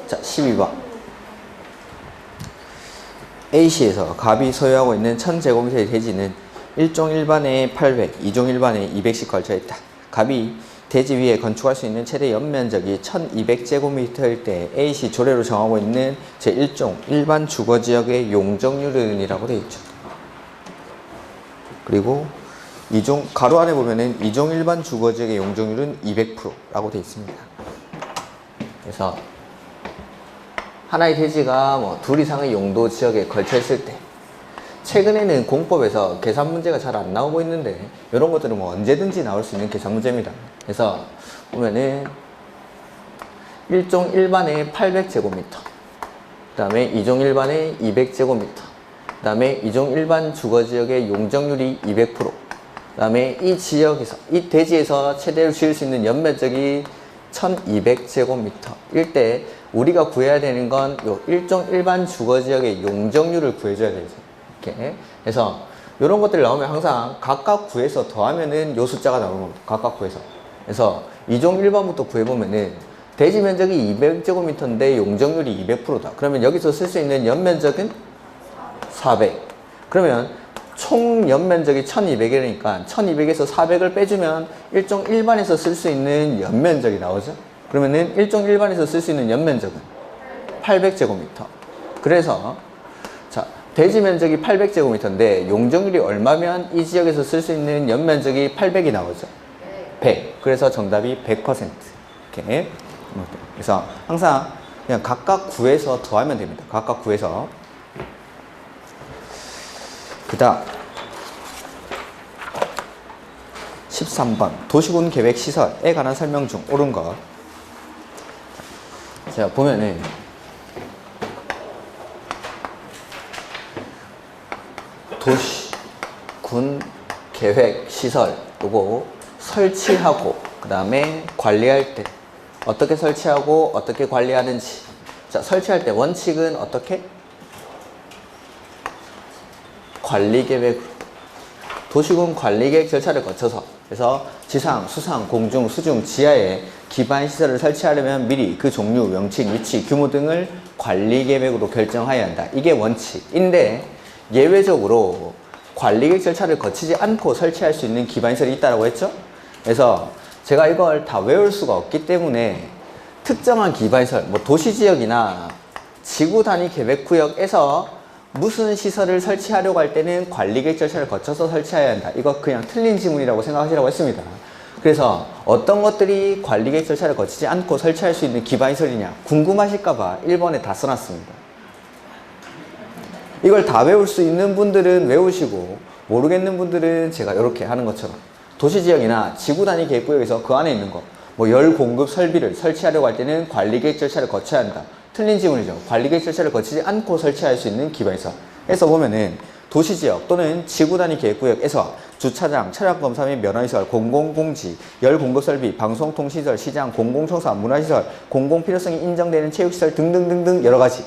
자, 12번. A시에서 갑이 소유하고 있는 1000제곱미터의 대지는 1종 일반에 800, 2종 일반에 200씩 걸쳐있다. 갑이 대지 위에 건축할 수 있는 최대 연면적이 1200제곱미터일 때 A시 조례로 정하고 있는 제1종 일반 주거지역의 용적률은 이라고 되어 있죠. 그리고 이종 가로 안에 보면은 2종 일반 주거지역의 용적률은 200%라고 되어 있습니다. 그래서 하나의 대지가 뭐 둘 이상의 용도 지역에 걸쳐 있을 때, 최근에는 공법에서 계산 문제가 잘 안 나오고 있는데 이런 것들은 뭐 언제든지 나올 수 있는 계산 문제입니다. 그래서 보면은 1종 일반에 800제곱미터, 그 다음에 2종 일반에 200제곱미터, 그 다음에 2종 일반 주거지역의 용적률이 200%, 그 다음에 이 지역에서, 이 대지에서 최대로 지을 수 있는 연면적이 1200제곱미터일 때 우리가 구해야 되는 건 요 1종 일반 주거지역의 용적률을 구해줘야 되죠. 이렇게. 그래서 이런 것들이 나오면 항상 각각 구해서 더하면은 요 숫자가 나오는 겁니다. 각각 구해서. 그래서 2종 1번부터 구해보면은 대지 면적이 200제곱미터인데 용적률이 200%다. 그러면 여기서 쓸 수 있는 연면적은 400. 그러면 총 연면적이 1200이니까 1200에서 400을 빼주면 1종 일반에서 쓸 수 있는 연면적이 나오죠. 그러면은 1종 일반에서 쓸 수 있는 연면적은 800제곱미터. 그래서 자, 대지 면적이 800제곱미터인데 용적률이 얼마면 이 지역에서 쓸 수 있는 연면적이 800이 나오죠? 100. 그래서 정답이 100%. 이렇게. 그래서 항상 그냥 각각 구해서 더하면 됩니다. 각각 구해서. 그 다음 13번 도시군 계획 시설에 관한 설명 중 옳은 것. 제가 보면은 도시군 계획 시설 요거 설치하고 그 다음에 관리할 때 어떻게 설치하고 어떻게 관리하는지. 자, 설치할 때 원칙은 어떻게? 관리계획으로, 도시군 관리계획 절차를 거쳐서, 그래서 지상, 수상, 공중, 수중, 지하에 기반시설을 설치하려면 미리 그 종류, 명칭, 위치, 규모 등을 관리계획으로 결정해야 한다. 이게 원칙인데 예외적으로 관리계획 절차를 거치지 않고 설치할 수 있는 기반시설이 있다고 했죠. 그래서 제가 이걸 다 외울 수가 없기 때문에 특정한 기반시설, 뭐 도시지역이나 지구단위 계획구역에서 무슨 시설을 설치하려고 할 때는 관리계획 절차를 거쳐서 설치해야 한다. 이거 그냥 틀린 지문이라고 생각하시라고 했습니다. 그래서 어떤 것들이 관리계획 절차를 거치지 않고 설치할 수 있는 기반시설이냐 궁금하실까봐 1번에 다 써놨습니다. 이걸 다 외울 수 있는 분들은 외우시고 모르겠는 분들은 제가 이렇게 하는 것처럼 도시지역이나 지구단위 계획구역에서 그 안에 있는 거, 뭐 열 공급 설비를 설치하려고 할 때는 관리계획 절차를 거쳐야 한다. 틀린 지문이죠. 관리계획 절차를 거치지 않고 설치할 수 있는 기반시설. 에서 보면은 도시지역 또는 지구단위 계획구역에서 주차장, 차량검사 및 면허시설, 공공공지, 열공급설비, 방송통신시설, 시장, 공공청사, 문화시설, 공공필요성이 인정되는 체육시설 등등등등 여러가지.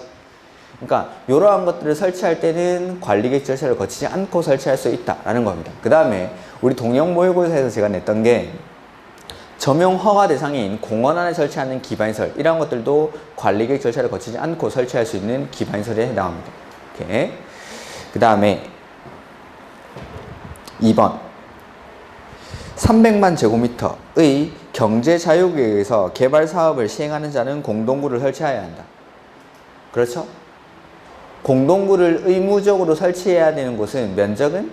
그러니까 이러한 것들을 설치할 때는 관리계획 절차를 거치지 않고 설치할 수 있다라는 겁니다. 그 다음에 우리 동영 모의고사에서 제가 냈던 게 점용 허가 대상인 공원 안에 설치하는 기반시설, 이런 것들도 관리계획 절차를 거치지 않고 설치할 수 있는 기반시설에 해당합니다. 이렇게. 그 다음에 2번 300만 제곱미터의 경제자유구역에서 개발사업을 시행하는 자는 공동구를 설치해야 한다. 그렇죠? 공동구를 의무적으로 설치해야 되는 곳은 면적은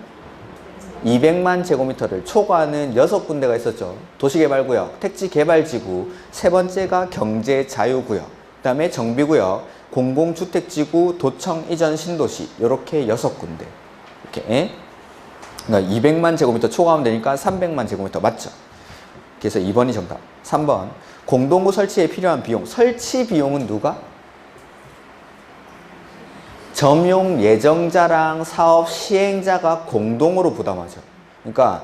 200만 제곱미터를 초과하는 6군데가 있었죠. 도시개발구역, 택지개발지구, 세 번째가 경제자유구역, 그 다음에 정비구역, 공공주택지구, 도청 이전 신도시, 이렇게 6군데. 이렇게. 그러니까 200만 제곱미터 초과하면 되니까 300만 제곱미터 맞죠? 그래서 2번이 정답. 3번 공동구 설치에 필요한 비용, 설치 비용은 누가? 점용 예정자랑 사업 시행자가 공동으로 부담하죠. 그러니까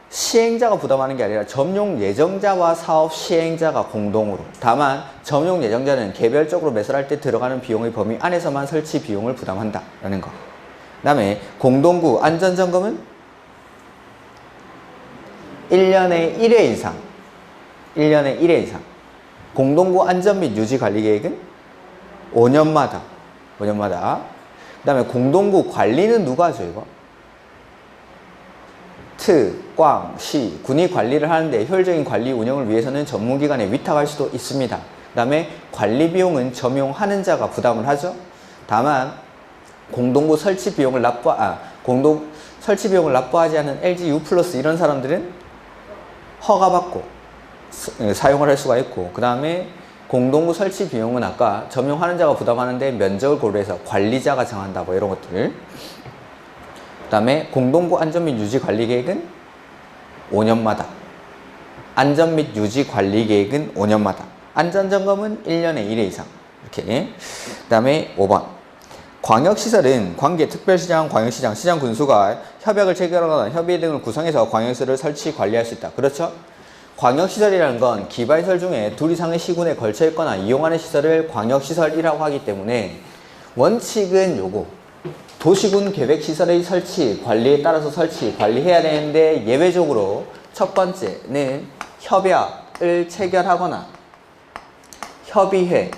시행자가 부담하는 게 아니라 점용 예정자와 사업 시행자가 공동으로. 다만 점용 예정자는 개별적으로 매설할 때 들어가는 비용의 범위 안에서만 설치 비용을 부담한다라는 거. 그 다음에 공동구 안전점검은 1년에 1회 이상. 1년에 1회 이상. 공동구 안전 및 유지 관리 계획은 5년마다. 5년마다. 그 다음에 공동구 관리는 누가 하죠, 이거? 트, 꽝, 시, 군이 관리를 하는데 효율적인 관리 운영을 위해서는 전문기관에 위탁할 수도 있습니다. 그 다음에 관리 비용은 점용하는 자가 부담을 하죠. 다만 공동구 설치 비용을 설치 비용을 납부하지 않은 LG U+ 이런 사람들은 허가받고 사용을 할 수가 있고, 그 다음에 공동구 설치 비용은 아까 점용하는 자가 부담하는데 면적을 고려해서 관리자가 정한다, 뭐 이런 것들. 그 다음에 공동구 안전 및 유지 관리 계획은 5년마다. 안전 및 유지 관리 계획은 5년마다. 안전점검은 1년에 1회 이상. 이렇게. 그 다음에 5번. 광역시설은 관계 특별시장, 광역시장, 시장 군수가 협약을 체결하거나 협의회 등을 구성해서 광역시설을 설치, 관리할 수 있다. 그렇죠? 광역시설이라는 건 기반시설 중에 둘 이상의 시군에 걸쳐 있거나 이용하는 시설을 광역시설이라고 하기 때문에 원칙은 요거. 도시군 계획시설의 설치, 관리에 따라서 설치, 관리해야 되는데 예외적으로 첫 번째는 협약을 체결하거나 협의회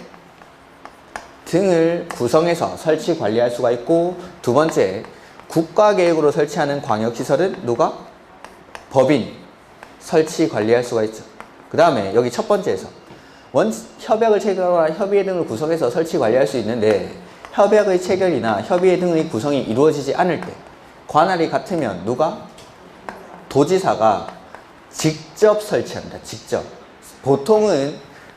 등을 구성해서 설치, 관리할 수가 있고, 두 번째, 국가계획으로 설치하는 광역시설은 누가? 법인, 설치, 관리할 수가 있죠. 그 다음에 여기 첫 번째에서 협약을 체결하거나 협의회 등을 구성해서 설치, 관리할 수 있는데 협약의 체결이나 협의회 등의 구성이 이루어지지 않을 때 관할이 같으면 누가? 도지사가 직접 설치합니다. 직접. 보통은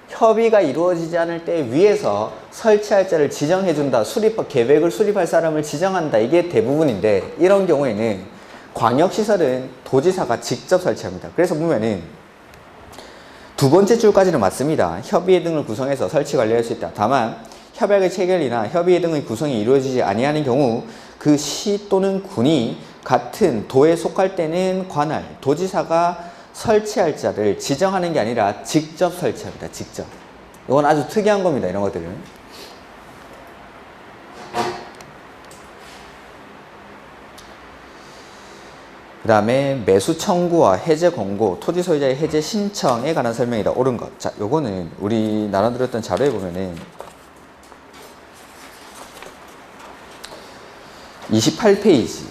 협의가 이루어지지 않을 때 위에서 설치할 자를 지정해준다. 계획을 수립할 사람을 지정한다. 이게 대부분인데, 이런 경우에는 광역시설은 도지사가 직접 설치합니다. 그래서 보면은 두 번째 줄까지는 맞습니다. 협의회 등을 구성해서 설치, 관리할 수 있다. 다만 협약의 체결이나 협의회 등의 구성이 이루어지지 아니하는 경우 그 시 또는 군이 같은 도에 속할 때는 관할, 도지사가 설치할 자를 지정하는 게 아니라 직접 설치합니다. 직접. 이건 아주 특이한 겁니다. 이런 것들은. 그 다음에 매수 청구와 해제 권고, 토지 소유자의 해제 신청에 관한 설명이다. 옳은 것. 자, 요거는 우리 나눠드렸던 자료에 보면은 28페이지.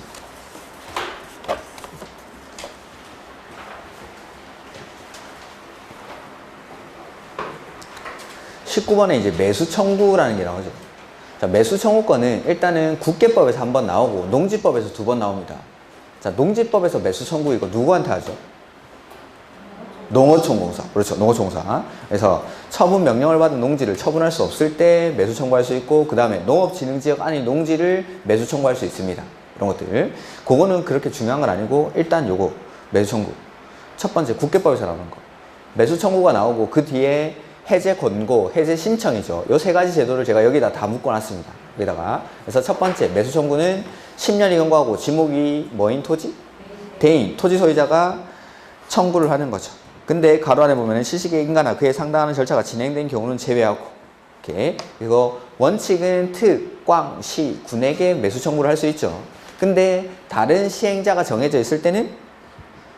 19번에 이제 매수 청구라는 게 나오죠. 자, 매수 청구권은 일단은 국계법에서 한 번 나오고 농지법에서 두 번 나옵니다. 자, 농지법에서 매수 청구 이거 누구한테 하죠? 농어촌공사. 그렇죠. 농어촌공사. 그래서 처분 명령을 받은 농지를 처분할 수 없을 때 매수 청구할 수 있고, 그 다음에 농업진흥지역 안의 농지를 매수 청구할 수 있습니다. 이런 것들. 그거는 그렇게 중요한 건 아니고, 일단 요거 매수 청구. 첫 번째 국계법에서 나오는 거. 매수 청구가 나오고 그 뒤에 해제 권고, 해제 신청이죠. 요 세 가지 제도를 제가 여기다 다 묶어놨습니다. 여기다가. 그래서 첫 번째 매수 청구는 10년이 경과하고 지목이 뭐인 토지? 대인, 토지 소유자가 청구를 하는 거죠. 근데 가로 안에 보면은 시시계 인가나 그에 상당하는 절차가 진행된 경우는 제외하고, 이렇게. 이거 원칙은 특, 꽝, 시, 군에게 매수 청구를 할 수 있죠. 근데 다른 시행자가 정해져 있을 때는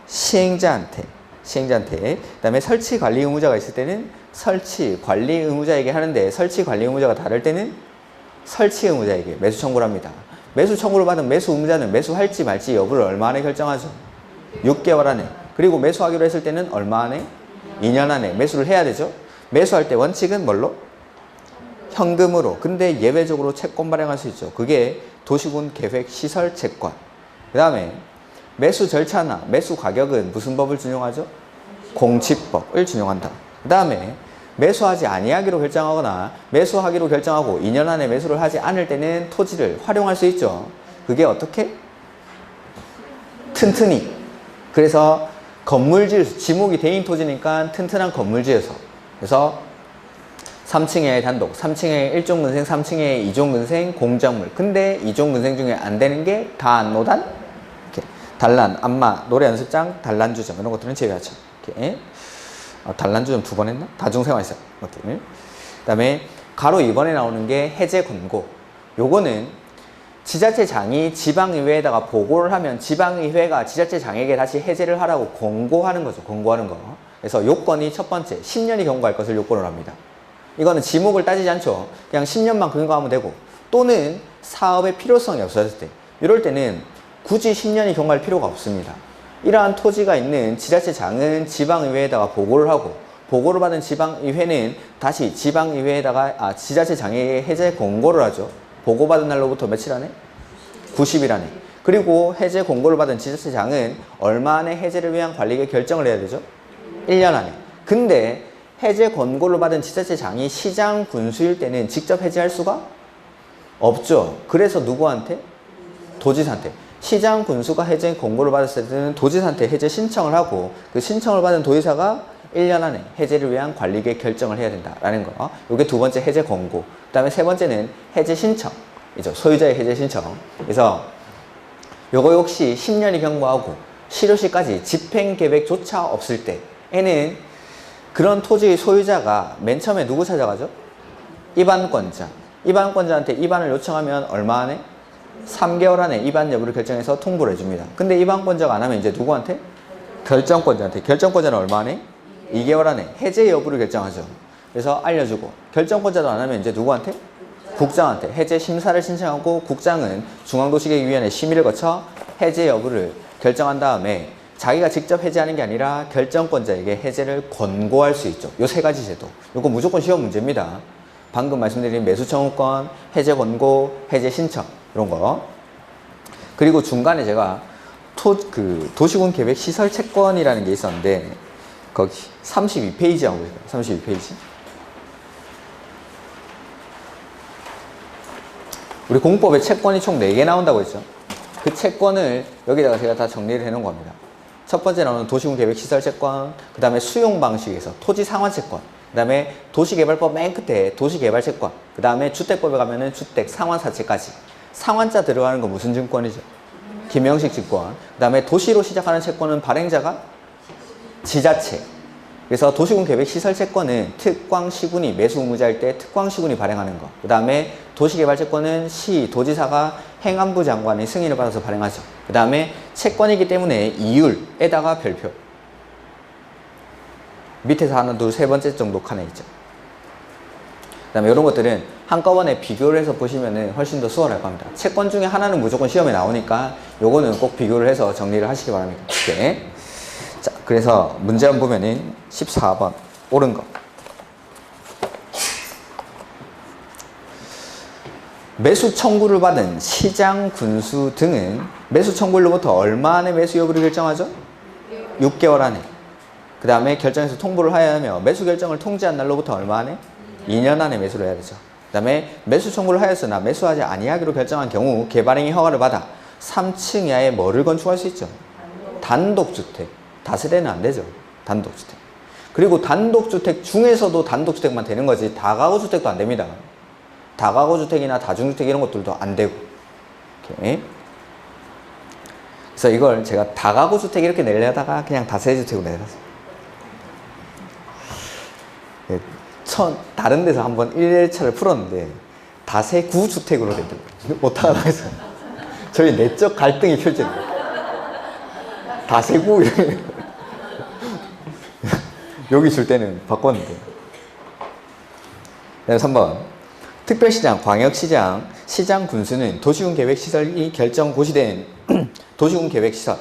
시행자한테. 그 다음에 설치 관리 의무자가 있을 때는 설치 관리 의무자에게 하는데, 설치 관리 의무자가 다를 때는 설치 의무자에게 매수 청구를 합니다. 매수 청구를 받은 매수 의무자는 매수할지 말지 여부를 얼마 안에 결정하죠? 6개월 안에. 그리고 매수하기로 했을 때는 얼마 안에? 2년 안에 매수를 해야 되죠. 매수할 때 원칙은 뭘로? 현금으로. 근데 예외적으로 채권 발행할 수 있죠. 그게 도시군 계획 시설 채권. 그 다음에 매수 절차나 매수 가격은 무슨 법을 준용하죠? 공치법을 준용한다. 그 다음에 매수하지 아니하기로 결정하거나 매수하기로 결정하고 2년 안에 매수를 하지 않을 때는 토지를 활용할 수 있죠. 그게 어떻게? 튼튼히. 그래서 건물지에서, 지목이 대인 토지니까 튼튼한 건물지에서. 그래서 3층에 단독, 3층에 1종 근생, 3층에 2종 근생, 공작물. 근데 2종 근생 중에 안 되는 게 단노단, 이렇게 단란, 안마, 노래 연습장, 단란주점 이런 것들은 제외하죠. 이렇게. 단란주점 2번 했나? 다중생활 있어요. 그 다음에 가로 2번에 나오는 게 해제 권고. 요거는 지자체장이 지방의회에다가 보고를 하면 지방의회가 지자체장에게 다시 해제를 하라고 권고하는 거죠. 권고하는 거. 그래서 요건이 첫 번째, 10년이 경과할 것을 요건을 합니다. 이거는 지목을 따지지 않죠. 그냥 10년만 근거하면 되고, 또는 사업의 필요성이 없어졌을 때, 이럴 때는 굳이 10년이 경과할 필요가 없습니다. 이러한 토지가 있는 지자체장은 지방의회에다가 보고를 하고, 보고를 받은 지방의회는 다시 지방의회에다가 지자체장에게 해제 권고를 하죠. 보고받은 날로부터 며칠 안에? 90일 안에. 그리고 해제 권고를 받은 지자체장은 얼마 안에 해제를 위한 관리계 결정을 해야 되죠? 1년 안에. 근데 해제 권고를 받은 지자체장이 시장 군수일 때는 직접 해제할 수가 없죠. 그래서 누구한테? 도지사한테. 시장 군수가 해제 권고를 받았을 때는 도지사한테 해제 신청을 하고, 그 신청을 받은 도지사가 1년 안에 해제를 위한 관리계 결정을 해야 된다라는 거. 이게 두 번째 해제 권고. 그 다음에 세 번째는 해제 신청이죠. 소유자의 해제 신청. 그래서 요거 역시 10년이 경과하고 실효시까지 집행계획조차 없을 때에는 그런 토지의 소유자가 맨 처음에 누구 찾아가죠? 입안권자. 입안권자한테 입안을 요청하면 얼마 안에? 3개월 안에 입안 여부를 결정해서 통보를 해줍니다. 근데 입안권자가 안 하면 이제 누구한테? 결정권자한테. 결정권자는 얼마 안에? 2개월 안에 해제 여부를 결정하죠. 그래서 알려주고, 결정권자도 안 하면 이제 누구한테? 국장한테 해제 심사를 신청하고, 국장은 중앙도시계획위원회 심의를 거쳐 해제 여부를 결정한 다음에 자기가 직접 해제하는 게 아니라 결정권자에게 해제를 권고할 수 있죠. 요 세 가지 제도. 요거 무조건 시험 문제입니다. 방금 말씀드린 매수청구권, 해제 권고, 해제 신청 이런 거. 그리고 중간에 제가 도시군 계획 시설 채권이라는 게 있었는데, 거기 32페이지 하고 있어요. 32페이지. 우리 공법에 채권이 총 4개 나온다고 했죠. 그 채권을 여기다가 제가 다 정리를 해 놓은 겁니다. 첫 번째 나오는 도시군 계획 시설 채권, 그 다음에 수용 방식에서 토지 상환 채권, 그 다음에 도시개발법 맨 끝에 도시개발 채권, 그 다음에 주택법에 가면은 주택 상환 사채까지. 상환자 들어가는 건 무슨 증권이죠? 김영식 증권. 그 다음에 도시로 시작하는 채권은 발행자가 지자체. 그래서 도시군 계획 시설 채권은 특광시군이 매수 의무자일 때 특광시군이 발행하는 거. 그 다음에 도시개발 채권은 시, 도지사가 행안부 장관의 승인을 받아서 발행하죠. 그 다음에 채권이기 때문에 이율에다가 별표. 밑에서 하나, 둘, 세 번째 정도 칸에 있죠. 그 다음에 이런 것들은 한꺼번에 비교를 해서 보시면 훨씬 더 수월할 겁니다. 채권 중에 하나는 무조건 시험에 나오니까 요거는 꼭 비교를 해서 정리를 하시기 바랍니다. 이렇게. 자, 그래서 문제 한번 보면은 14번 옳은 거. 매수 청구를 받은 시장 군수 등은 매수 청구일로부터 얼마 안에 매수 여부를 결정하죠? 6개월 안에. 그 다음에 결정해서 통보를 하여야 하며, 매수 결정을 통지한 날로부터 얼마 안에? 2년 안에 매수를 해야 되죠. 그 다음에 매수 청구를 하였으나 매수하지 아니하기로 결정한 경우 개발행위 허가를 받아 3층 이하에 뭐를 건축할 수 있죠? 단독주택. 다세대는 안 되죠. 단독주택. 그리고 단독주택 중에서도 단독주택만 되는 거지 다가구주택도 안 됩니다. 다가구주택이나 다중주택 이런 것들도 안 되고. 이렇게. 그래서 이걸 제가 다가구주택 이렇게 내려다가 그냥 다세대주택으로 내놨어요. 다른 데서 한번 1일차를 풀었는데 다세구주택으로 되더라고요. 못하나 해서 저희 내적 갈등이 펼쳐져요. 다세구 여기 줄 때는 바꿨는데. 그다음에 3번 특별시장, 광역시장, 시장 군수는 도시군 계획시설이 결정 고시된 도시군 계획시설을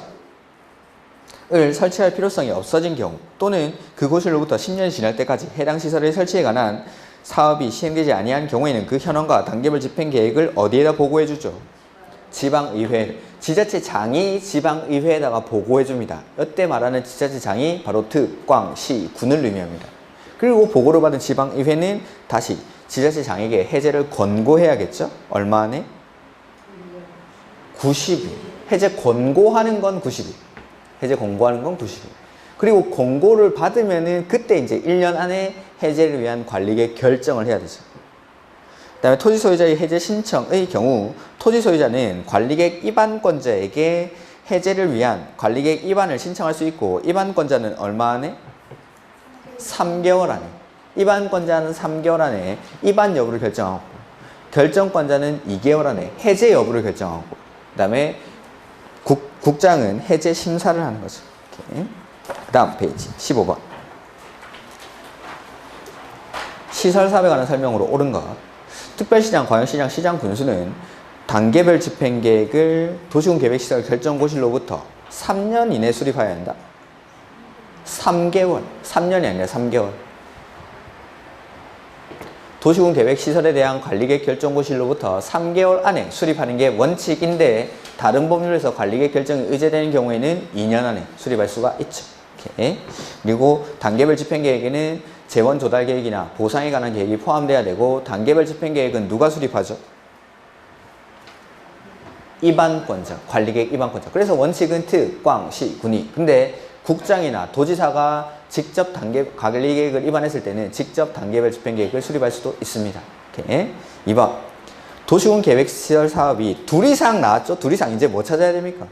설치할 필요성이 없어진 경우, 또는 그 고시로부터 10년이 지날 때까지 해당 시설의 설치에 관한 사업이 시행되지 아니한 경우에는 그 현황과 단계별 집행 계획을 어디에다 보고해 주죠? 지방의회. 지자체장이 지방의회에다가 보고해 줍니다. 이때 말하는 지자체장이 바로 특광시 군을 의미합니다. 그리고 보고를 받은 지방의회는 다시 지자체장에게 해제를 권고해야겠죠? 얼마 안에? 90일. 해제 권고하는 건 90일. 해제 권고하는 건 90일. 그리고 권고를 받으면은 그때 이제 1년 안에 해제를 위한 관리계 결정을 해야 되죠. 그 다음에 토지 소유자의 해제 신청의 경우 토지 소유자는 관리객 입안권자에게 해제를 위한 관리객 입안을 신청할 수 있고, 입안권자는 얼마 안에? 3개월 안에. 입안권자는 3개월 안에 입안 여부를 결정하고, 결정권자는 2개월 안에 해제 여부를 결정하고, 그 다음에 국장은 해제 심사를 하는 거죠. 그 다음 페이지 15번. 시설사업에 관한 설명으로 옳은 것. 특별시장, 광역시장, 시장 군수는 단계별 집행계획을 도시군계획시설 결정고실로부터 3년 이내 수립하여야 한다. 3개월. 3년이 아니라 3개월. 도시군계획시설에 대한 관리계획 결정고실로부터 3개월 안에 수립하는 게 원칙인데 다른 법률에서 관리계획 결정이 의제되는 경우에는 2년 안에 수립할 수가 있죠. 이렇게. 그리고 단계별 집행계획에는 재원 조달 계획이나 보상에 관한 계획이 포함돼야 되고 단계별 집행계획은 누가 수립하죠? 입안권자, 관리계획 입안권자. 그래서 원칙은 특, 광, 시, 군이. 근데 국장이나 도지사가 직접 관리계획을 입안했을 때는 직접 단계별 집행계획을 수립할 수도 있습니다. 이렇게. 2번. 도시군 계획시설 사업이 둘 이상 나왔죠? 둘 이상 이제 뭐 찾아야 됩니까?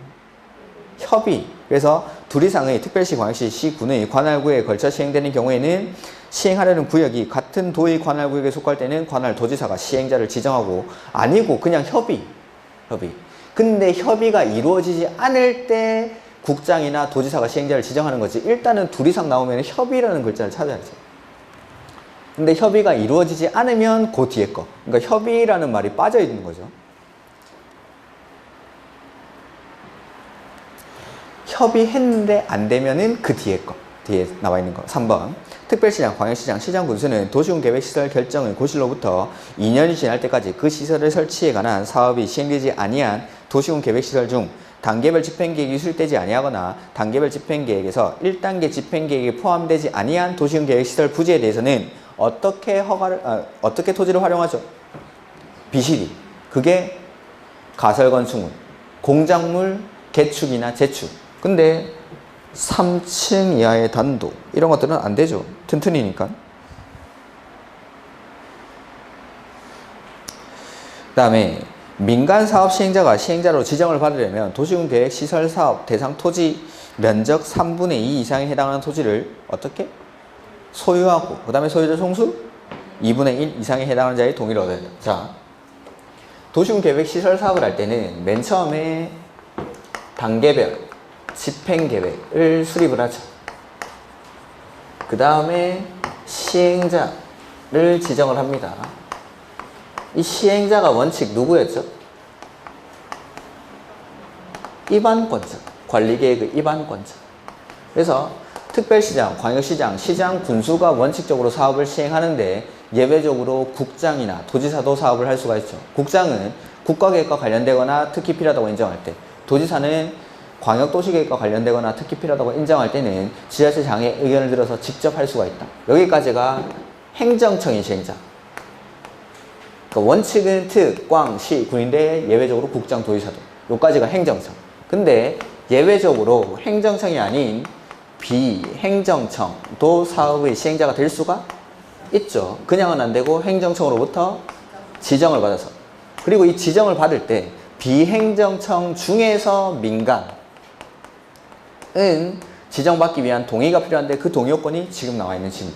협의. 그래서 둘 이상의 특별시, 광역시, 시군의 관할구에 걸쳐 시행되는 경우에는 시행하려는 구역이 같은 도의 관할구역에 속할 때는 관할 도지사가 시행자를 지정하고 아니고 그냥 협의. 근데 협의가 이루어지지 않을 때 국장이나 도지사가 시행자를 지정하는 거지. 일단은 둘 이상 나오면 협의라는 글자를 찾아야죠. 근데 협의가 이루어지지 않으면 그 뒤에 거. 그러니까 협의라는 말이 빠져 있는 거죠. 협의했는데 안 되면은 그 뒤에 거. 뒤에 나와 있는 거. 3번. 특별시장, 광역시장, 시장군수는 도시군계획시설 결정의 고실로부터 2년이 지날 때까지 그 시설을 설치에 관한 사업이 시행되지 아니한 도시군계획시설 중 단계별 집행계획이 수립되지 아니하거나 단계별 집행계획에서 1단계 집행계획에 포함되지 아니한 도시군계획시설 부지에 대해서는 어떻게 토지를 활용하죠? 비실이. 그게 가설건축물, 공작물, 개축이나 재축. 근데 3층 이하의 단도 이런 것들은 안 되죠. 튼튼이니까. 그 다음에 민간 사업 시행자가 시행자로 지정을 받으려면 도시군 계획 시설 사업 대상 토지 면적 3분의 2 이상에 해당하는 토지를 어떻게? 소유하고 그 다음에 소유자 총수 2분의 1 이상에 해당하는 자의 동의를 얻어야 된다. 자, 도시군 계획 시설 사업을 할 때는 맨 처음에 단계별 집행계획을 수립을 하죠. 그 다음에 시행자를 지정을 합니다. 이 시행자가 원칙 누구였죠? 입안권자, 관리계획의 입안권자. 그래서 특별시장, 광역시장, 시장, 군수가 원칙적으로 사업을 시행하는데 예외적으로 국장이나 도지사도 사업을 할 수가 있죠. 국장은 국가계획과 관련되거나 특히 필요하다고 인정할 때, 도지사는 광역도시계획과 관련되거나 특히 필요하다고 인정할 때는 지자체장의 의견을 들어서 직접 할 수가 있다. 여기까지가 행정청의 시행자. 그러니까 원칙은 특, 광, 시, 군인데 예외적으로 국장, 도지사도. 여기까지가 행정청. 근데 예외적으로 행정청이 아닌 비행정청도 사업의 시행자가 될 수가 있죠. 그냥은 안 되고 행정청으로부터 지정을 받아서. 그리고 이 지정을 받을 때 비행정청 중에서 민간은 지정받기 위한 동의가 필요한데 그 동의 요건이 지금 나와 있는 지금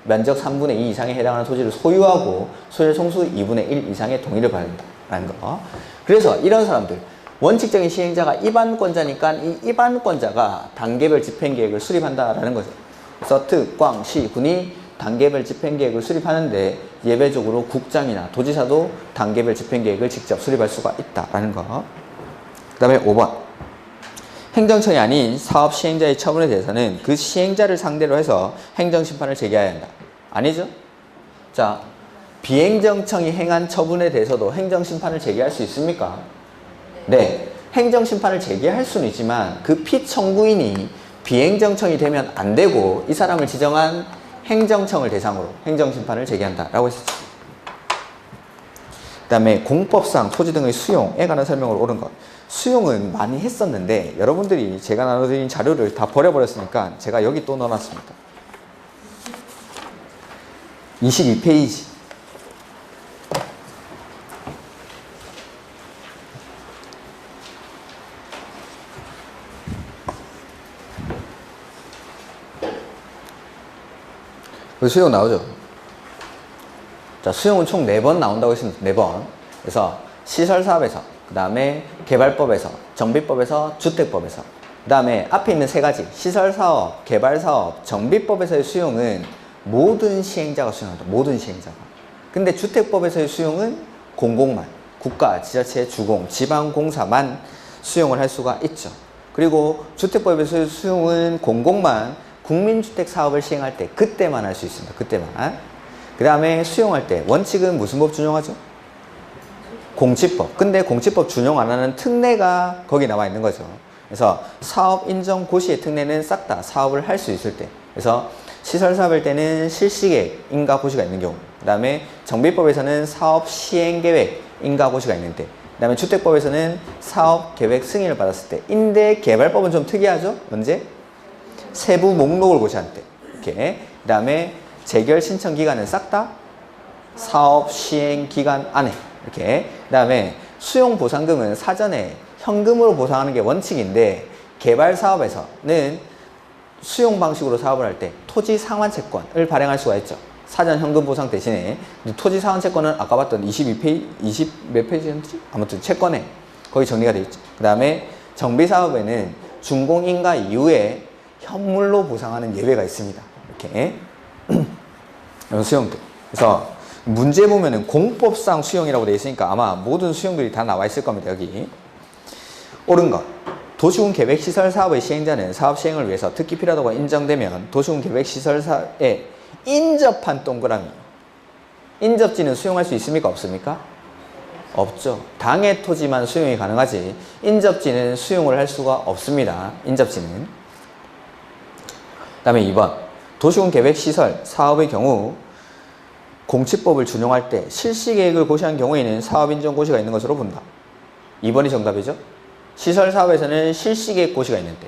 면적 3분의 2 이상에 해당하는 토지를 소유하고 소유자 총수 2분의 1 이상의 동의를 받는다는 거. 그래서 이런 사람들 원칙적인 시행자가 입안권자니까 이 입안권자가 단계별 집행계획을 수립한다라는 거죠. 그래서 특, 광, 시, 군이 단계별 집행계획을 수립하는데 예외적으로 국장이나 도지사도 단계별 집행계획을 직접 수립할 수가 있다라는 거. 그 다음에 5번. 행정청이 아닌 사업 시행자의 처분에 대해서는 그 시행자를 상대로 해서 행정심판을 제기해야 한다. 아니죠? 자, 비행정청이 행한 처분에 대해서도 행정심판을 제기할 수 있습니까? 네. 행정심판을 제기할 수는 있지만 그 피청구인이 비행정청이 되면 안 되고 이 사람을 지정한 행정청을 대상으로 행정심판을 제기한다라고 했었죠. 그 다음에 공법상 토지 등의 수용에 관한 설명으로 옳은 것. 수용은 많이 했었는데 여러분들이 제가 나눠드린 자료를 다 버려버렸으니까 제가 여기 또 넣어놨습니다. 22페이지. 수용 나오죠? 자, 수용은 총 4번 나온다고 했습니다. 4번. 그래서 시설사업에서, 그 다음에 개발법에서, 정비법에서, 주택법에서, 그 다음에 앞에 있는 3가지 시설사업, 개발사업, 정비법에서의 수용은 모든 시행자가 수용한다. 모든 시행자가. 근데 주택법에서의 수용은 공공만, 국가, 지자체, 주공, 지방공사만 수용을 할 수가 있죠. 그리고 주택법에서의 수용은 공공만 국민주택 사업을 시행할 때 그때만 할 수 있습니다. 그때만. 그 다음에 수용할 때 원칙은 무슨 법 준용하죠? 공치법. 근데 공치법 준용 안 하는 특례가 거기 나와 있는 거죠. 그래서 사업 인정 고시의 특례는 싹 다 사업을 할 수 있을 때. 그래서 시설 사업일 때는 실시계획 인가 고시가 있는 경우. 그 다음에 정비법에서는 사업 시행 계획 인가 고시가 있는 때. 그 다음에 주택법에서는 사업 계획 승인을 받았을 때. 임대개발법은 좀 특이하죠? 언제? 세부 목록을 고시할 때. 이렇게. 그 다음에 재결 신청 기간은 싹 다 사업 시행 기간 안에. 이렇게. 그 다음에 수용 보상금은 사전에 현금으로 보상하는 게 원칙인데 개발 사업에서는 수용 방식으로 사업을 할 때 토지 상환 채권을 발행할 수가 있죠. 사전 현금 보상 대신에 토지 상환 채권은 아까 봤던 22페이지, 20 몇 페이지였지? 아무튼 채권에 거기 정리가 되어 있죠. 그 다음에 정비 사업에는 준공인가 이후에 현물로 보상하는 예외가 있습니다. 이렇게. 수용들. 그래서 문제 보면은 공법상 수용이라고 되어 있으니까 아마 모든 수용들이 다 나와 있을 겁니다. 여기. 옳은 것. 도시군 계획시설 사업의 시행자는 사업 시행을 위해서 특히 필요하다고 인정되면 도시군 계획시설사에 인접한 동그라미. 인접지는 수용할 수 있습니까? 없습니까? 없죠. 당해 토지만 수용이 가능하지 인접지는 수용을 할 수가 없습니다. 인접지는. 그 다음에 2번. 도시군 계획시설 사업의 경우 공치법을 준용할 때 실시계획을 고시한 경우에는 사업인정 고시가 있는 것으로 본다. 2번이 정답이죠. 시설사업에서는 실시계획 고시가 있는데.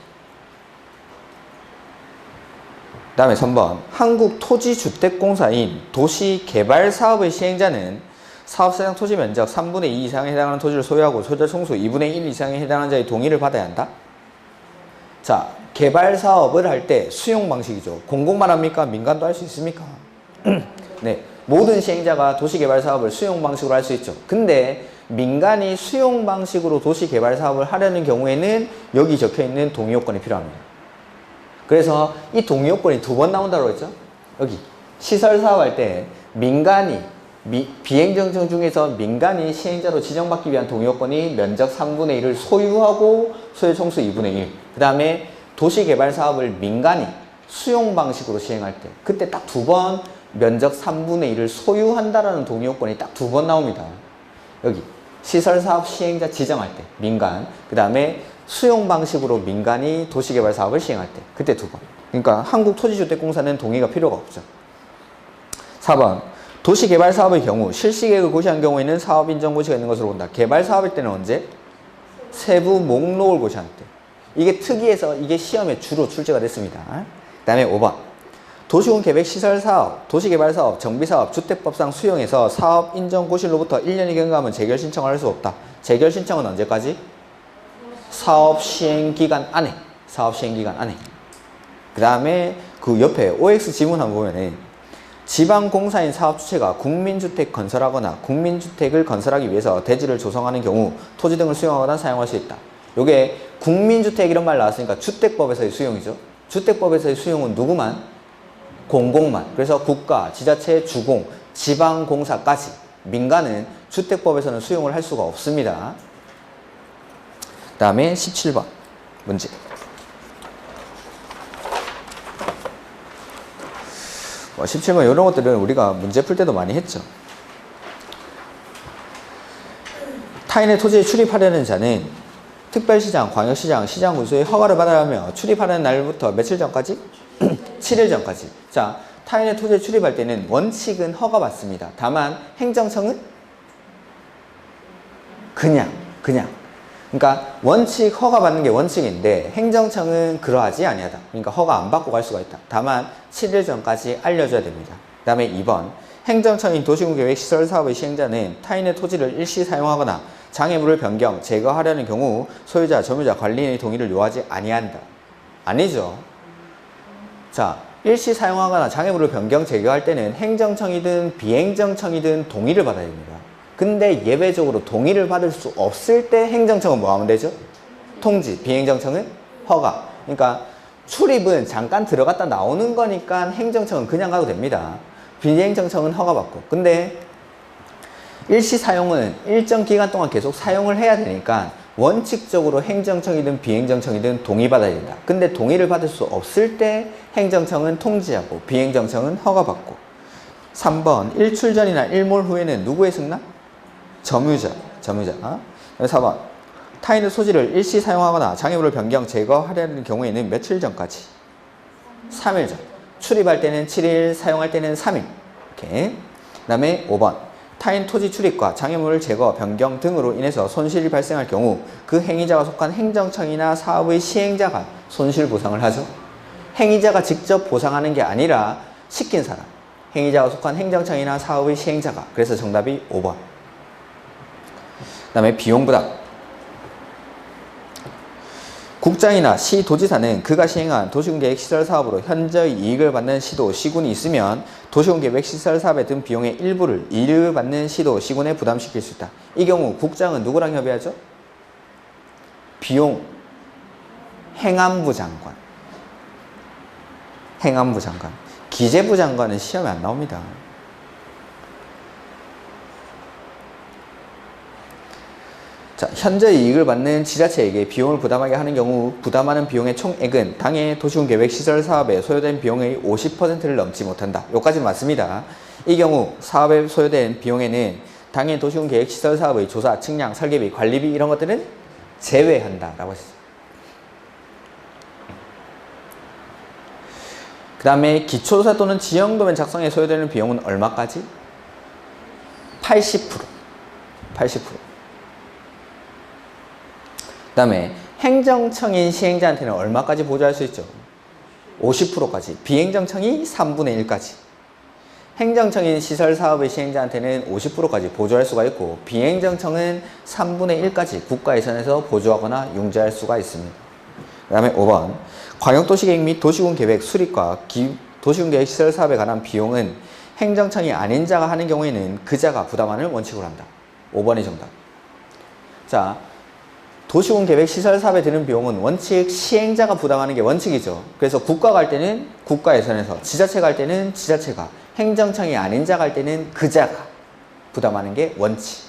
그 다음에 3번. 한국토지주택공사인 도시개발사업의 시행자는 사업사장 토지 면적 3분의 2 이상에 해당하는 토지를 소유하고 소유자 총수 2분의 1 이상에 해당하는 자의 동의를 받아야 한다. 자, 개발사업을 할 때 수용 방식이죠. 공공만 합니까? 민간도 할 수 있습니까? 네. 모든 시행자가 도시개발사업을 수용 방식으로 할 수 있죠. 근데 민간이 수용 방식으로 도시개발사업을 하려는 경우에는 여기 적혀있는 동의요건이 필요합니다. 그래서 이 동의요건이 두 번 나온다고 했죠. 여기 시설사업할 때 민간이 비행정청 중에서 민간이 시행자로 지정받기 위한 동의요건이 면적 3분의 1을 소유하고 소유 총수 2분의 1. 그 다음에 도시개발사업을 민간이 수용 방식으로 시행할 때 그때 딱 두 번 면적 3분의 1을 소유한다라는 동의요건이 딱 두 번 나옵니다. 여기 시설사업 시행자 지정할 때 민간, 그 다음에 수용 방식으로 민간이 도시개발 사업을 시행할 때 그때 두 번. 그러니까 한국토지주택공사는 동의가 필요가 없죠. 4번. 도시개발 사업의 경우 실시계획을 고시한 경우에는 사업인정 고시가 있는 것으로 본다. 개발 사업일 때는 언제? 세부 목록을 고시할 때. 이게 특이해서 이게 시험에 주로 출제가 됐습니다. 그 다음에 5번. 도시군 계획시설사업, 도시개발사업, 정비사업, 주택법상 수용해서 사업인정고시로부터 1년이 경과하면 재결신청을 할 수 없다. 재결신청은 언제까지? 사업시행기간 안에. 사업시행기간 안에. 그 다음에 그 옆에 OX 지문 한번 보면은 지방공사인 사업주체가 국민주택 건설하거나 국민주택을 건설하기 위해서 대지를 조성하는 경우 토지 등을 수용하거나 사용할 수 있다. 요게 국민주택 이런 말 나왔으니까 주택법에서의 수용이죠. 주택법에서의 수용은 누구만? 공공만. 그래서 국가, 지자체, 주공, 지방공사까지 민간은 주택법에서는 수용을 할 수가 없습니다. 그 다음에 17번 문제. 뭐 17번 이런 것들은 우리가 문제 풀 때도 많이 했죠. 타인의 토지에 출입하려는 자는 특별시장, 광역시장, 시장 군수의 허가를 받으려며 출입하는 날부터 며칠 전까지? 7일 전까지. 자, 타인의 토지에 출입할 때는 원칙은 허가받습니다. 다만 행정청은 그냥. 그러니까 원칙 허가받는 게 원칙인데 행정청은 그러하지 아니하다. 그러니까 허가 안 받고 갈 수가 있다. 다만 7일 전까지 알려줘야 됩니다. 그 다음에 2번. 행정청인 도시군계획시설사업의 시행자는 타인의 토지를 일시 사용하거나 장애물을 변경, 제거하려는 경우 소유자, 점유자, 관리인의 동의를 요하지 아니한다. 아니죠. 자, 일시 사용하거나 장애물을 변경, 제거할 때는 행정청이든 비행정청이든 동의를 받아야 됩니다. 근데 예외적으로 동의를 받을 수 없을 때 행정청은 뭐 하면 되죠? 통지, 비행정청은 허가. 그러니까 출입은 잠깐 들어갔다 나오는 거니까 행정청은 그냥 가도 됩니다. 비행정청은 허가받고. 근데 일시 사용은 일정 기간 동안 계속 사용을 해야 되니까 원칙적으로 행정청이든 비행정청이든 동의받아야 된다. 근데 동의를 받을 수 없을 때 행정청은 통지하고 비행정청은 허가받고. 3번 일출 전이나 일몰 후에는 누구의 승낙? 점유자. 4번 타인의 소지를 일시 사용하거나 장애물을 변경, 제거하려는 경우에는 며칠 전까지? 3일 전. 출입할 때는 7일, 사용할 때는 3일. 이렇게. 그 다음에 5번. 타인 토지 출입과 장애물 제거, 변경 등으로 인해서 손실이 발생할 경우 그 행위자가 속한 행정청이나 사업의 시행자가 손실 보상을 하죠. 행위자가 직접 보상하는 게 아니라 시킨 사람. 행위자가 속한 행정청이나 사업의 시행자가. 그래서 정답이 5번. 그 다음에 비용 부담. 국장이나 시도지사는 그가 시행한 도시군계획시설사업으로 현저히 이익을 받는 시도, 시군이 있으면 도시군계획시설사업에 든 비용의 일부를 이익을 받는 시도, 시군에 부담시킬 수 있다. 이 경우 국장은 누구랑 협의하죠? 비용, 행안부 장관. 기재부 장관은 시험에 안 나옵니다. 자, 현재 이익을 받는 지자체에게 비용을 부담하게 하는 경우 부담하는 비용의 총액은 당해 도시군계획시설 사업에 소요된 비용의 50%를 넘지 못한다. 여기까지는 맞습니다. 이 경우 사업에 소요된 비용에는 당해 도시군계획시설 사업의 조사, 측량, 설계비, 관리비 이런 것들은 제외한다라고 했습니다. 그 다음에 기초조사 또는 지형도면 작성에 소요되는 비용은 얼마까지? 80%. 그 다음에 행정청인 시행자한테는 얼마까지 보조할 수 있죠? 50%까지. 비행정청이 3분의 1까지. 행정청인 시설사업의 시행자한테는 50%까지 보조할 수가 있고 비행정청은 3분의 1까지 국가 예산에서 보조하거나 융자할 수가 있습니다. 그 다음에 5번. 광역도시계획 및 도시군계획 수립과 도시군계획 시설사업에 관한 비용은 행정청이 아닌 자가 하는 경우에는 그 자가 부담하는 원칙으로 한다. 5번이 정답. 자, 도시군계획시설사업에 드는 비용은 원칙 시행자가 부담하는 게 원칙이죠. 그래서 국가가 할 때는 국가 예산에서, 지자체가 할 때는 지자체가, 행정청이 아닌 자가 할 때는 그 자가 부담하는 게 원칙.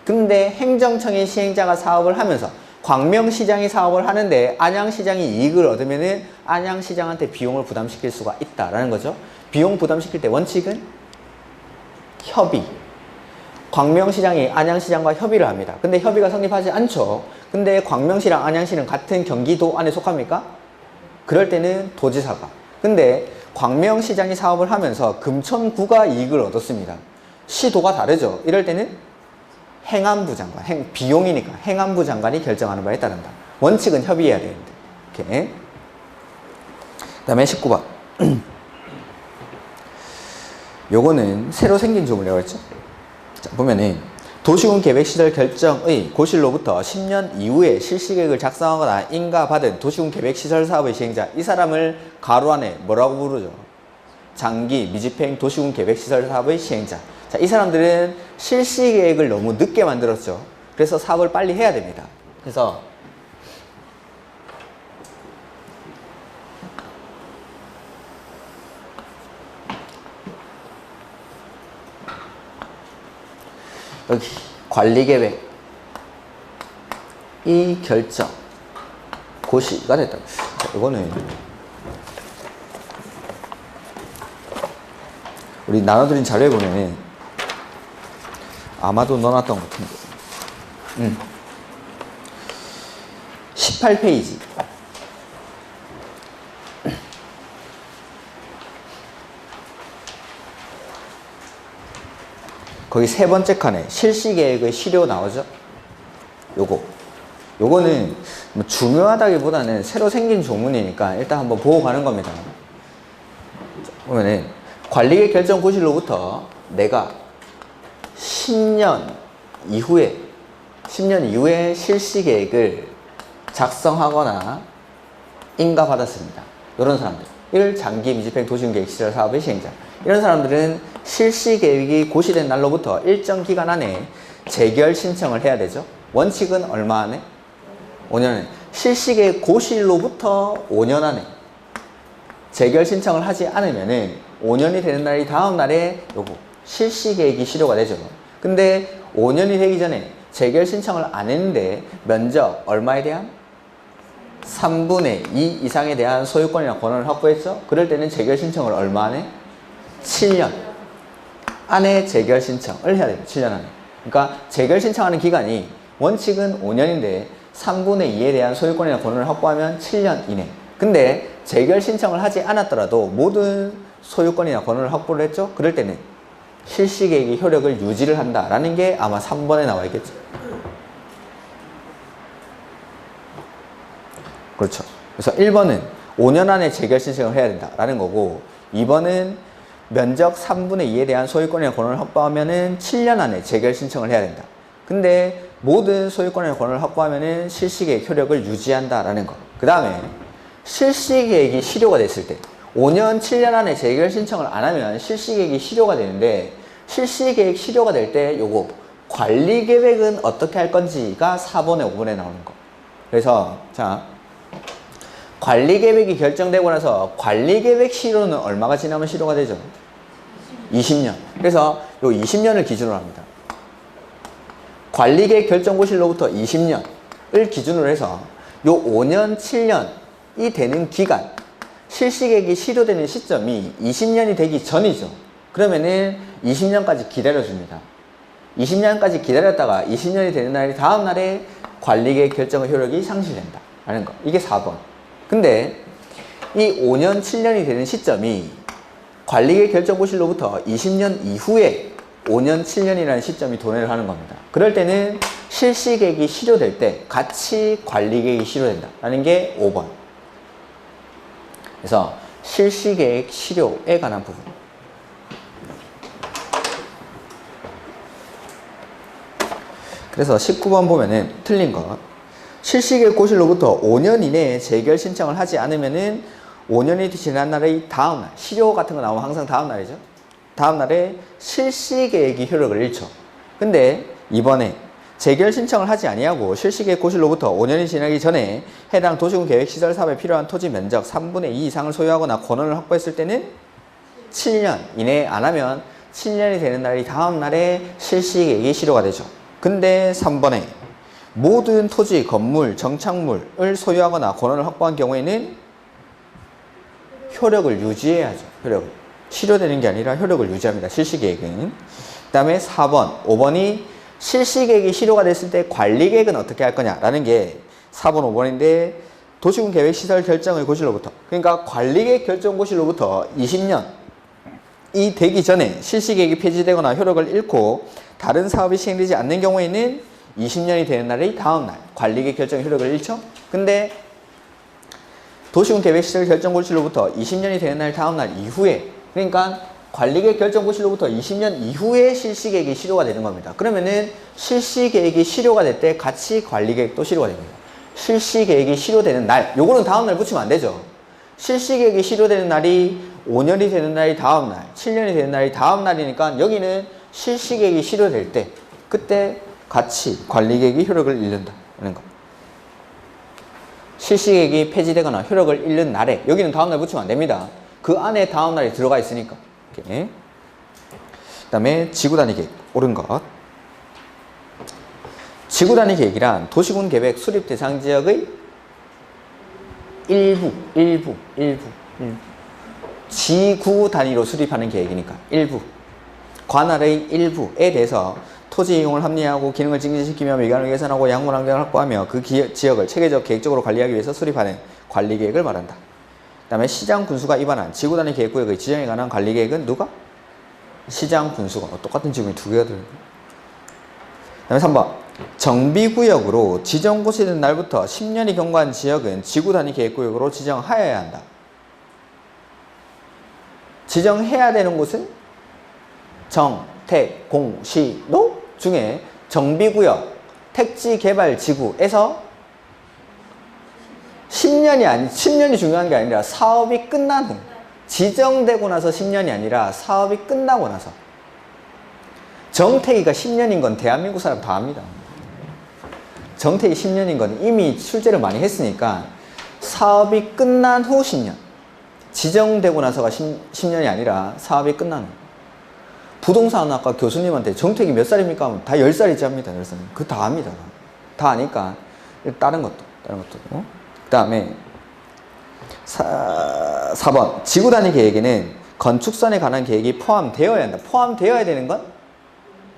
근데 행정청인 시행자가 사업을 하면서 광명시장이 사업을 하는데 안양시장이 이익을 얻으면은 안양시장한테 비용을 부담시킬 수가 있다라는 거죠. 비용 부담시킬 때 원칙은 협의. 광명시장이 안양시장과 협의를 합니다. 근데 협의가 성립하지 않죠. 근데 광명시랑 안양시는 같은 경기도 안에 속합니까? 그럴 때는 도지사가. 근데 광명시장이 사업을 하면서 금천구가 이익을 얻었습니다. 시도가 다르죠. 이럴 때는 행안부 장관, 비용이니까 행안부 장관이 결정하는 바에 따른다. 원칙은 협의해야 되는데. 이렇게. 그 다음에 19번. 요거는 새로 생긴 조문이라고 했죠. 자, 보면은 도시군 계획시설 결정의 고실로부터 10년 이후에 실시계획을 작성하거나 인가받은 도시군 계획시설 사업의 시행자, 이 사람을 가로 안에 뭐라고 부르죠? 장기 미집행 도시군 계획시설 사업의 시행자. 자, 이 사람들은 실시계획을 너무 늦게 만들었죠. 그래서 사업을 빨리 해야 됩니다. 그래서 여기 관리계획 이 결정 고시가 됐다. 자, 이거는 우리 나눠드린 자료에 보면 아마도 넣어놨던 것 같은데 18페이지 거기 세 번째 칸에 실시계획의 시료 나오죠? 요거는 뭐 중요하다기보다는 새로 생긴 조문이니까 일단 한번 보고 가는 겁니다. 보면은 관리계획 결정 고실로부터 내가 10년 이후에 실시계획을 작성하거나 인가받았습니다. 이런 사람들. 이를 장기 미집행 도시군계획시설 사업의 시행자. 이런 사람들은 실시계획이 고시된 날로부터 일정 기간 안에 재결 신청을 해야 되죠. 원칙은 얼마 안에? 5년 안에. 실시계획 고시일로부터 5년 안에 재결 신청을 하지 않으면은 5년이 되는 날이 다음 날에 요거 실시계획이 실효가 되죠. 근데 5년이 되기 전에 재결 신청을 안 했는데 면적 얼마에 대한? 3분의 2 이상에 대한 소유권이나 권한을 확보했죠. 그럴 때는 재결 신청을 얼마 안에? 7년 안에 재결 신청을 해야 돼요. 7년 안에. 그러니까 재결 신청하는 기간이 원칙은 5년인데 3분의 2에 대한 소유권이나 권한을 확보하면 7년 이내. 근데 재결 신청을 하지 않았더라도 모든 소유권이나 권한을 확보를 했죠. 그럴 때는 실시계획의 효력을 유지를 한다라는 게 아마 3번에 나와 있겠죠. 그렇죠. 그래서 1번은 5년 안에 재결 신청을 해야 된다라는 거고, 2번은 면적 3분의 2에 대한 소유권이나 권한을 확보하면은 7년 안에 재결 신청을 해야 된다. 근데 모든 소유권이나 권한을 확보하면은 실시계획 효력을 유지한다라는 거. 그 다음에 실시계획이 실효가 됐을 때 5년, 7년 안에 재결 신청을 안 하면 실시계획이 실효가 되는데, 실시계획 실효가 될 때 요거 관리계획은 어떻게 할 건지가 4번에 5번에 나오는 거. 그래서 자, 관리계획이 결정되고 나서 관리계획 실효는 얼마가 지나면 실효가 되죠? 20년. 그래서 요 20년을 기준으로 합니다. 관리계획 결정고시로부터 20년을 기준으로 해서 요 5년, 7년이 되는 기간, 실시계획이 실효되는 시점이 20년이 되기 전이죠. 그러면은 20년까지 기다려줍니다. 20년까지 기다렸다가 20년이 되는 날이 다음 날에 관리계획 결정의 효력이 상실된다 라는 거. 이게 4번. 근데 이 5년, 7년이 되는 시점이 관리계획 결정고시로부터 20년 이후에 5년, 7년이라는 시점이 도래를 하는 겁니다. 그럴 때는 실시계획이 실효될 때 같이 관리계획이 실효된다 라는 게 5번. 그래서 실시계획 실효에 관한 부분. 그래서 19번 보면은 틀린 것. 실시계획 고시로부터 5년 이내에 재결 신청을 하지 않으면은 5년이 지난 날의 다음 날, 실효 같은 거 나오면 항상 다음 날이죠. 다음 날에 실시계획이 효력을 잃죠. 근데 이번에 재결 신청을 하지 아니하고 실시계획 고시로부터 5년이 지나기 전에 해당 도시군 계획 시설 사업에 필요한 토지 면적 3분의 2 이상을 소유하거나 권한을 확보했을 때는 7년 이내에 안 하면 7년이 되는 날이 다음 날에 실시계획이 실효가 되죠. 근데 3번에 모든 토지, 건물, 정착물을 소유하거나 권한을 확보한 경우에는 효력을 유지해야죠. 효력을. 실효되는 게 아니라 효력을 유지합니다. 실시계획은. 그 다음에 4번, 5번이 실시계획이 실효가 됐을 때 관리계획은 어떻게 할 거냐라는 게 4번, 5번인데 도시군 계획 시설 결정의 고시로부터, 그러니까 관리계획 결정 고시로부터 20년이 되기 전에 실시계획이 폐지되거나 효력을 잃고 다른 사업이 시행되지 않는 경우에는 20년이 되는 날의 다음 날 관리계획 결정 효력을 잃죠. 근데 도시군 계획 시설 결정 고시로부터 20년이 되는 날 다음 날 이후에, 그러니까 관리계획 결정 고시로부터 20년 이후에 실시계획이 실효가 되는 겁니다. 그러면은 실시계획이 실효가 될 때 같이 관리계획도 실효가 됩니다. 실시계획이 실효되는 날, 요거는 다음 날 붙이면 안 되죠. 실시계획이 실효되는 날이 5년이 되는 날이 다음 날, 7년이 되는 날이 다음 날이니까 여기는 실시계획이 실효될 때 그때 같이 관리계획이 효력을 잃는다 하는 거. 실시계획이 폐지되거나 효력을 잃는 날에, 여기는 다음 날 붙이면 안 됩니다. 그 안에 다음 날이 들어가 있으니까. 그 다음에 지구단위 계획, 옳은 것. 지구단위 계획이란 도시군 계획 수립 대상 지역의 일부 지구 단위로 수립하는 계획이니까 일부, 관할의 일부에 대해서 토지 이용을 합리화하고 기능을 증진시키며 미관을 개선하고 양분 환경을 확보하며 그 지역을 체계적 계획적으로 관리하기 위해서 수립하는 관리계획을 말한다. 그 다음에 시장 군수가 입안한 지구단위 계획구역의 지정에 관한 관리계획은 누가? 시장 군수가. 똑같은 지구이 두 개가 들어있고. 그 다음에 3번 정비구역으로 지정고시된 날부터 10년이 경과한 지역은 지구단위 계획구역으로 지정하여야 한다. 지정해야 되는 곳은 정, 택, 공, 시, 노 중에 정비구역, 택지개발지구에서 10년이 중요한 게 아니라 사업이 끝난 후, 지정되고 나서 10년이 아니라 사업이 끝나고 나서. 정택이가 10년인 건 대한민국 사람 다 압니다. 정택이 10년인 건 이미 출제를 많이 했으니까 사업이 끝난 후 10년. 지정되고 나서가 10년이 아니라 사업이 끝난 후. 부동산학과 교수님한테 정택이 몇 살입니까? 하면 다 10살이지 합니다. 10살. 그거 다 압니다. 다 아니까 다른 것도. 그 다음에 4번 지구 단위 계획에는 건축선에 관한 계획이 포함되어야 한다. 포함되어야 되는 건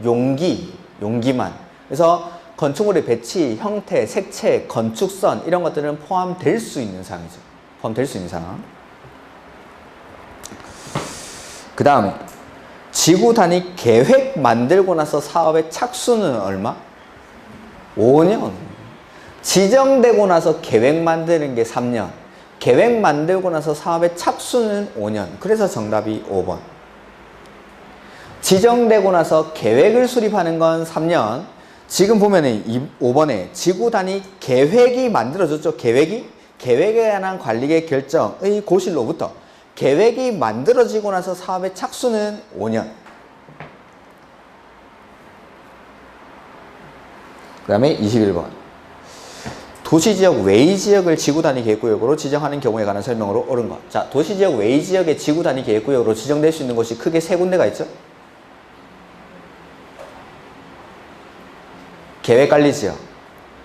용기만. 그래서 건축물의 배치, 형태, 색채, 건축선 이런 것들은 포함될 수 있는 사항이죠. 포함될 수 있는 사항. 그 다음에 지구 단위 계획 만들고 나서 사업의 착수는 얼마? 5년. 지정되고 나서 계획 만드는 게 3년. 계획 만들고 나서 사업의 착수는 5년. 그래서 정답이 5번. 지정되고 나서 계획을 수립하는 건 3년. 지금 보면은 5번에 지구 단위 계획이 만들어졌죠. 계획에 관한 관리계 결정의 고실로부터 계획이 만들어지고 나서 사업의 착수는 5년. 그 다음에 21번. 도시지역 외의 지역을 지구단위 계획구역으로 지정하는 경우에 관한 설명으로 옳은 것. 자, 도시지역 외의 지역의 지구단위 계획구역으로 지정될 수 있는 곳이 크게 3군데가 있죠. 계획관리지역,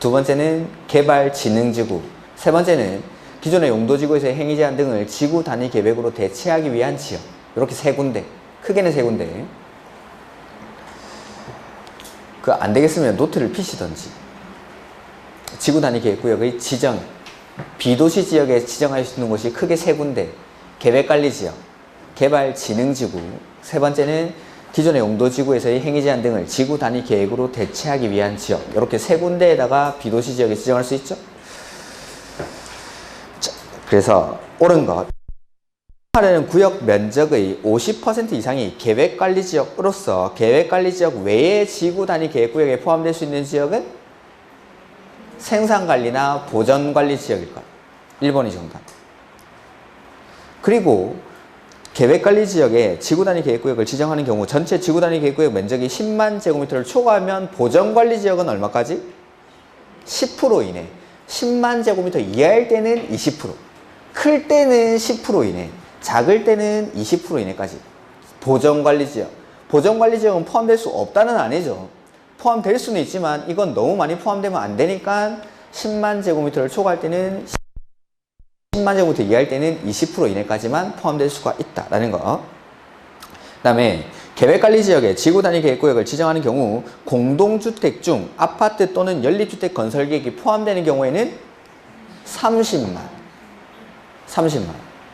두 번째는 개발진흥지구, 세 번째는 기존의 용도지구에서의 행위제한 등을 지구단위 계획으로 대체하기 위한 지역. 이렇게 3군데, 크게는 3군데. 그 안 되겠으면 노트를 피시던지. 지구단위 계획구역의 지정, 비도시 지역에 지정할 수 있는 곳이 크게 3군데. 계획관리지역, 개발진흥지구, 세 번째는 기존의 용도지구에서의 행위제한 등을 지구단위 계획으로 대체하기 위한 지역. 이렇게 3군데에다가 비도시 지역에 지정할 수 있죠. 자, 그래서 옳은 것. 하려는 구역 면적의 50% 이상이 계획관리지역으로서 계획관리지역 외의 지구단위 계획구역에 포함될 수 있는 지역은 생산관리나 보전관리지역일 것. 1번이 정답. 그리고 계획관리지역에 지구단위 계획구역을 지정하는 경우 전체 지구단위 계획구역 면적이 10만 제곱미터를 초과하면 보전관리지역은 얼마까지? 10% 이내. 10만 제곱미터 이하일 때는 20%. 클 때는 10% 이내. 작을 때는 20% 이내까지. 보전관리지역. 보전관리지역은 포함될 수 없다는 아니죠. 포함될 수는 있지만 이건 너무 많이 포함되면 안 되니까 10만 제곱미터를 초과할 때는 10만 제곱미터 이하일 때는 20% 이내까지만 포함될 수가 있다라는 거. 그 다음에 계획관리지역에 지구단위 계획구역을 지정하는 경우 공동주택 중 아파트 또는 연립주택 건설 계획이 포함되는 경우에는 30만.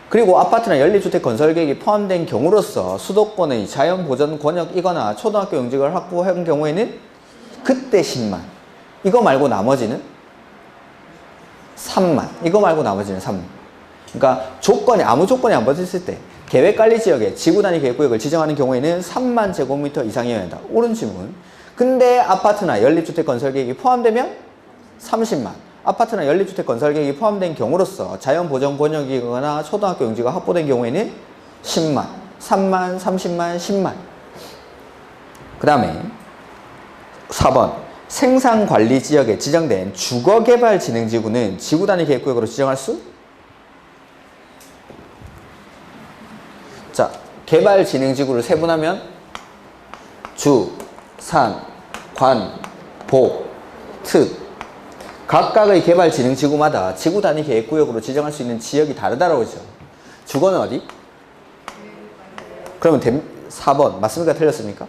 그리고 아파트나 연립주택 건설 계획이 포함된 경우로서 수도권의 자연보전 권역이거나 초등학교 용직을 확보한 경우에는 그때 10만. 이거 말고 나머지는 3만. 이거 말고 나머지는 3만. 그러니까 아무 조건이 안 붙었을 때 계획관리지역에 지구단위 계획구역을 지정하는 경우에는 3만 제곱미터 이상이어야 한다. 옳은 질문. 근데 아파트나 연립주택 건설 계획이 포함되면 30만. 아파트나 연립주택 건설 계획이 포함된 경우로서 자연보전 권역이거나 초등학교 용지가 확보된 경우에는 10만. 3만, 30만, 10만. 그 다음에 4번. 생산관리지역에 지정된 주거개발진흥지구는 지구단위 계획구역으로 지정할 수? 자, 개발진흥지구를 세분하면 주, 산, 관, 복, 특. 각각의 개발진흥지구마다 지구단위 계획구역으로 지정할 수 있는 지역이 다르다라고 했죠. 주거는 어디? 그러면 4번 맞습니까? 틀렸습니까?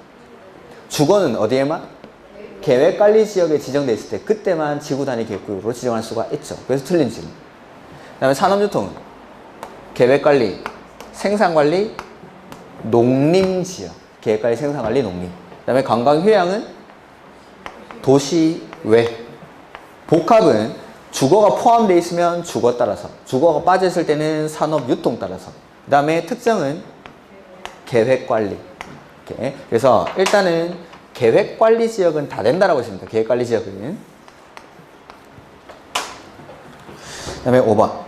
주거는 어디에만? 계획관리지역에 지정되어 있을 때 그때만 지구단위 계획구역으로 지정할 수가 있죠. 그래서 틀린 질문. 그 다음에 산업유통은 계획관리, 생산관리, 농림지역. 계획관리, 생산관리, 농림. 그 다음에 관광휴양은 도시외. 복합은 주거가 포함되어 있으면 주거 따라서, 주거가 빠져있을 때는 산업유통 따라서. 그 다음에 특정은 계획관리. 이렇게. 그래서 일단은 계획관리지역은 다 된다라고 했습니다. 계획관리지역은. 그 다음에 5번.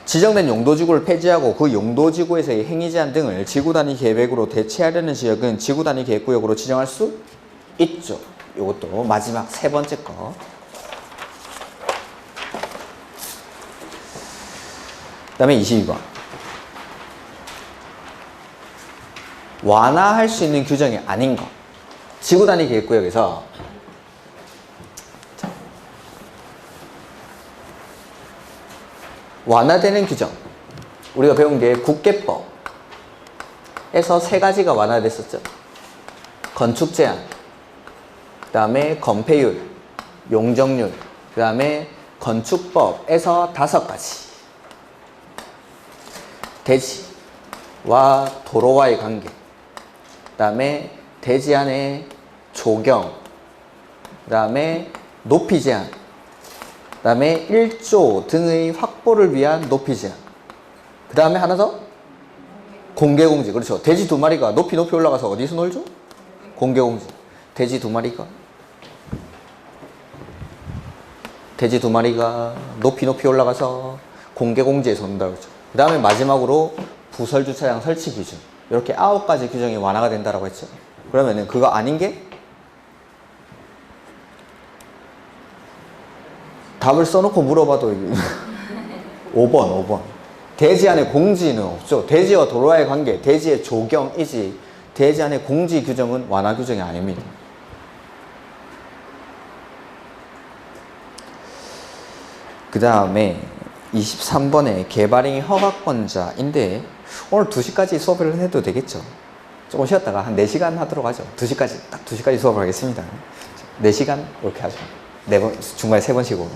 지정된 용도지구를 폐지하고 그 용도지구에서의 행위제한 등을 지구단위 계획으로 대체하려는 지역은 지구단위 계획구역으로 지정할 수 있죠. 이것도 마지막 3번째 거. 그 다음에 22번. 완화할 수 있는 규정이 아닌 것. 지구단위 계획구역에서 완화되는 규정. 우리가 배운 게 국계법에서 세 가지가 완화됐었죠. 건축 제한, 그 다음에 건폐율, 용적률, 그 다음에 건축법에서 5가지. 대지와 도로와의 관계, 그 다음에 대지 안의 조경, 그 다음에 높이 제한, 그 다음에 1조 등의 확보를 위한 높이 제한, 그 다음에 하나 더 공개공지. 그렇죠. 돼지 2마리가 높이 올라가서 어디서 놀죠? 공개공지. 돼지 2마리가 높이 올라가서 공개공지에서 논다고 그러죠. 그 다음에 마지막으로 부설주차장 설치 기준. 이렇게 9가지 규정이 완화가 된다고 했죠. 그러면은 그거 아닌 게 답을 써놓고 물어봐도 5번. 대지 안에 공지는 없죠. 대지와 도로와의 관계, 대지의 조경이지 대지 안에 공지 규정은 완화 규정이 아닙니다. 그 다음에 23번에 개발행위 허가권자인데 오늘 2시까지 수업을 해도 되겠죠. 조금 쉬었다가 한 4시간 하도록 하죠. 2시까지, 딱 2시까지 수업을 하겠습니다. 4시간 이렇게 하죠. 4번, 중간에 3번 쉬고.